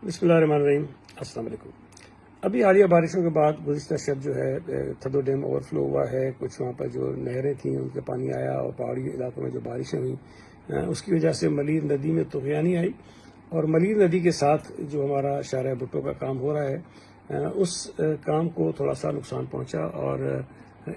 बिस्मिल्लाहिर्रहमानिर्रहीम। अस्सलाम वालेकुम। अभी हालिया बारिशों के बाद गुज़िश्ता शब जो है थदो डैम ओवरफ्लो हुआ है। कुछ वहाँ पर जो नहरें थीं उनके पानी आया और पहाड़ी इलाकों में जो बारिशें हुई उसकी वजह से मलीर नदी में तुग़यानी आई और मलीर नदी के साथ जो हमारा शारा भुट्टो का काम हो रहा है उस काम को थोड़ा सा नुकसान पहुँचा और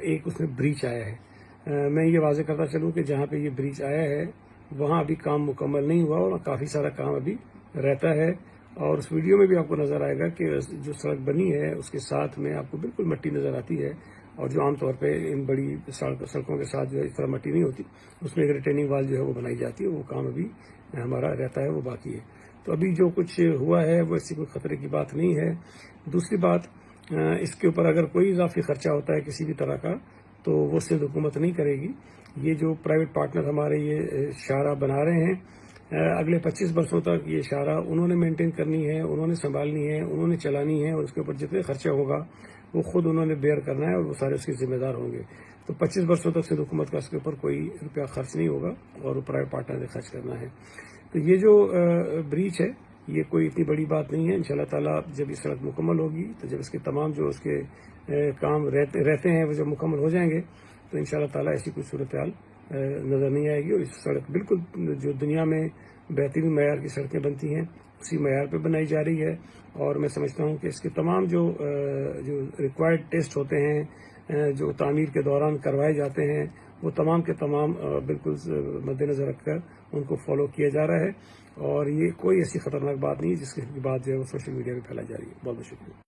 एक उसमें ब्रीच आया है। मैं ये वाज़ेह करता चलूँ कि जहाँ पे ये ब्रीच आया है वहाँ अभी काम मुकम्मल नहीं हुआ और काफ़ी सारा काम अभी रहता है। और उस वीडियो में भी आपको नज़र आएगा कि जो सड़क बनी है उसके साथ में आपको बिल्कुल मिट्टी नज़र आती है और जो आमतौर पे इन बड़ी सड़कों के साथ जो है इस तरह मिट्टी नहीं होती, उसमें एक रिटेनिंग वाल जो है वो बनाई जाती है। वो काम अभी हमारा रहता है, वो बाकी है। तो अभी जो कुछ हुआ है वो ऐसी कोई ख़तरे की बात नहीं है। दूसरी बात, इसके ऊपर अगर कोई इजाफी खर्चा होता है किसी भी तरह का तो वो सिंध हुकूमत नहीं करेगी। ये जो प्राइवेट पार्टनर हमारे ये शाहरा बना रहे हैं, अगले 25 वर्षों तक ये शाहरा उन्होंने मेंटेन करनी है, उन्होंने संभालनी है, उन्होंने चलानी है और उसके ऊपर जितने खर्चा होगा वो खुद उन्होंने बेयर करना है और वो सारे उसके जिम्मेदार होंगे। तो 25 वर्षों तक सिंध हुकूमत का इसके ऊपर कोई रुपया खर्च नहीं होगा और वो प्राइवेट पार्टनर ने खर्च करना है। तो ये जो ब्रीच है ये कोई इतनी बड़ी बात नहीं है। इंशाल्लाह ताला जब ये सड़क मुकम्मल होगी तो जब इसके तमाम जो उसके काम रहते हैं वो जब मुकम्मल हो जाएंगे तो इंशाल्लाह ताला ऐसी कोई सूरत हाल नज़र नहीं आएगी और इस सड़क बिल्कुल जो दुनिया में बेहतरीन मयार की सड़कें बनती हैं उसी मयार पे बनाई जा रही है। और मैं समझता हूँ कि इसके तमाम जो रिक्वायर्ड टेस्ट होते हैं जो तामीर के दौरान करवाए जाते हैं वो तमाम के तमाम बिल्कुल मद्देनज़र रखकर उनको फॉलो किया जा रहा है और ये कोई ऐसी ख़तरनाक बात नहीं है जिसकी बात जो है वो सोशल मीडिया पर फैलाई जा रही है। बहुत बहुत शुक्रिया।